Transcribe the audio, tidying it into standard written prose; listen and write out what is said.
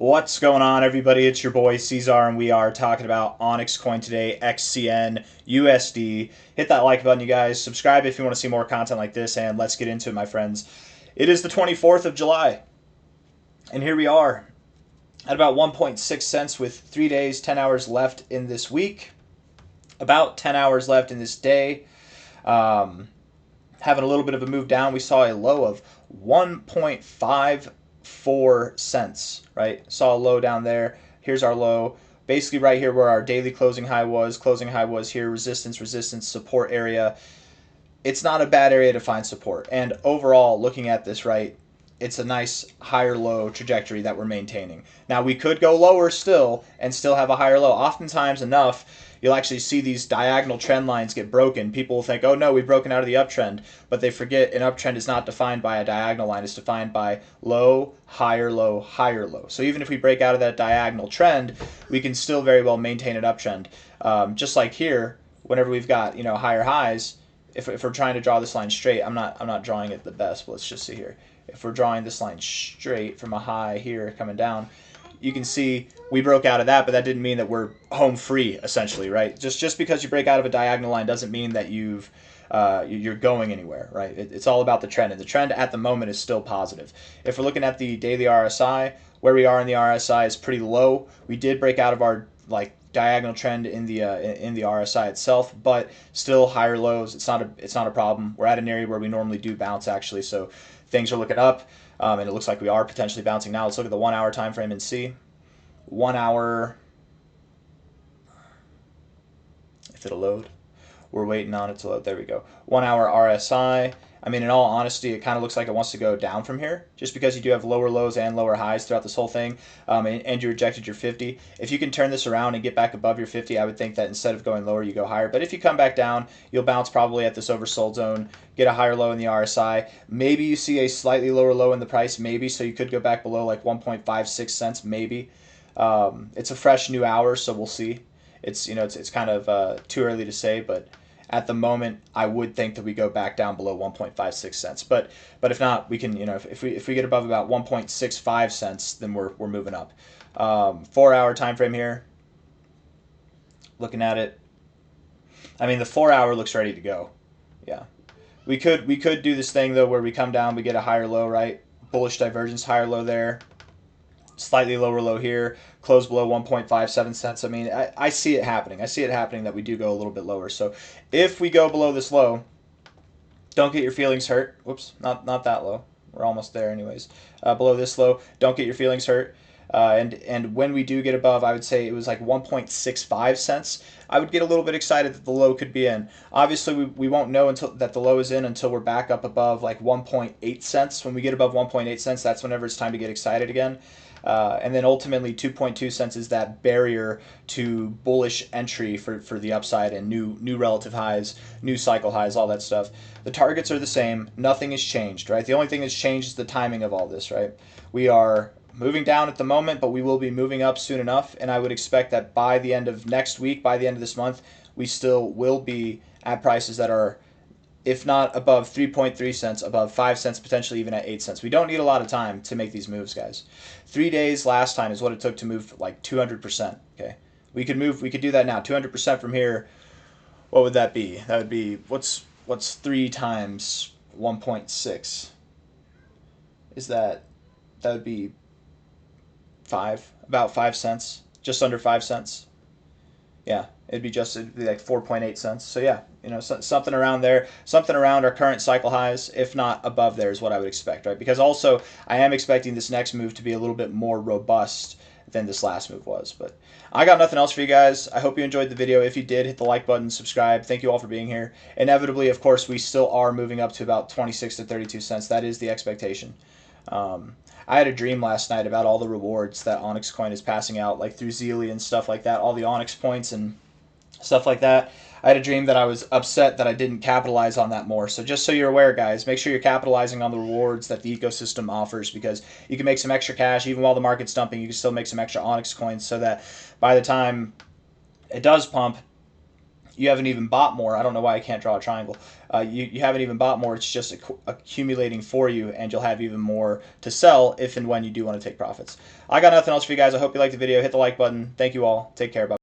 What's going on, everybody? It's your boy C-Zar, and we are talking about OnyxCoin today, XCN, USD. Hit that like button, you guys. Subscribe if you want to see more content like this, and let's get into it, my friends. It is the 24th of July, and here we are at about 1.6 cents with 3 days, 10 hours left in this week. About 10 hours left in this day. Having a little bit of a move down. We saw a low of 1.54 cents, right? Saw a low down there. Here's our low. Basically right here where our daily closing high was. Closing high was here. Resistance, support area. It's not a bad area to find support. And overall, looking at this, right, it's a nice higher low trajectory that we're maintaining. Now, we could go lower still and still have a higher low. Oftentimes enough, you'll actually see these diagonal trend lines get broken. People will think, oh no, we've broken out of the uptrend. But they forget an uptrend is not defined by a diagonal line. It's defined by low, higher low, higher low. So even if we break out of that diagonal trend, we can still very well maintain an uptrend. Just like here, whenever we've got higher highs, if we're trying to draw this line straight, I'm not drawing it the best, but let's just see here. If we're drawing this line straight from a high here coming down, you can see we broke out of that, but that didn't mean that we're home free, essentially, right? Just because you break out of a diagonal line doesn't mean that you're going anywhere, right? It's all about the trend, and the trend at the moment is still positive. If we're looking at the daily RSI, where we are in the RSI is pretty low. We did break out of our diagonal trend in the RSI itself, but still higher lows. It's not a problem. We're at an area where we normally do bounce, actually, so things are looking up, and it looks like we are potentially bouncing now. Let's look at the 1 hour time frame and see. 1 hour, if it'll load. We're waiting on it to load. There we go. 1 hour RSI. I mean, in all honesty, it kind of looks like it wants to go down from here, just because you do have lower lows and lower highs throughout this whole thing, and you rejected your 50. If you can turn this around and get back above your 50, I would think that instead of going lower, you go higher. But if you come back down, you'll bounce probably at this oversold zone, get a higher low in the RSI. Maybe you see a slightly lower low in the price, maybe, so you could go back below like 1.56 cents, maybe. It's a fresh new hour, so we'll see. It's kind of too early to say, but at the moment, I would think that we go back down below 1.56 cents. But if not, we can, if we get above about 1.65 cents, then we're moving up. 4 hour time frame here. Looking at it, I mean, the 4 hour looks ready to go. Yeah, we could do this thing though where we come down, we get a higher low, right? Bullish divergence, higher low there. Slightly lower low here, close below 1.57 cents. I mean, I see it happening. I see it happening that we do go a little bit lower. So if we go below this low, don't get your feelings hurt. Whoops, not that low. We're almost there anyways. Below this low, don't get your feelings hurt. And when we do get above, I would say it was like 1.65 cents. I would get a little bit excited that the low could be in. Obviously, we won't know until that the low is in until we're back up above like 1.8 cents. When we get above 1.8 cents, that's whenever it's time to get excited again. And then ultimately 2.2 cents is that barrier to bullish entry for the upside and new relative highs, new cycle highs, all that stuff. The targets are the same. Nothing has changed, right? The only thing that's changed is the timing of all this, right? We are moving down at the moment, but we will be moving up soon enough, and I would expect that by the end of next week, by the end of this month, we still will be at prices that are, if not above 3.3 cents, above 5 cents, potentially even at 8 cents. We don't need a lot of time to make these moves, guys. 3 days last time is what it took to move like 200%, okay? We could do that now. 200% from here, what would that be? That would be, what's 3 times 1.6? That would be about 5 cents, just under 5 cents. Yeah, it'd be like 4.8 cents. So yeah, something around there, something around our current cycle highs, if not above there, is what I would expect, right? Because also I am expecting this next move to be a little bit more robust than this last move was. But I got nothing else for you guys. I hope you enjoyed the video. If you did, hit the like button, subscribe. Thank you all for being here. Inevitably, of course, we still are moving up to about 26 to 32 cents. That is the expectation. I had a dream last night about all the rewards that OnyxCoin is passing out, like through Zealy and stuff like that, all the Onyx points and stuff like that. I had a dream that I was upset that I didn't capitalize on that more. So just so you're aware, guys, make sure you're capitalizing on the rewards that the ecosystem offers, because you can make some extra cash. Even while the market's dumping, you can still make some extra OnyxCoins so that by the time it does pump, you haven't even bought more. I don't know why I can't draw a triangle. You haven't even bought more. It's just accumulating for you, and you'll have even more to sell if and when you do want to take profits. I got nothing else for you guys. I hope you liked the video. Hit the like button. Thank you all. Take care. Bye.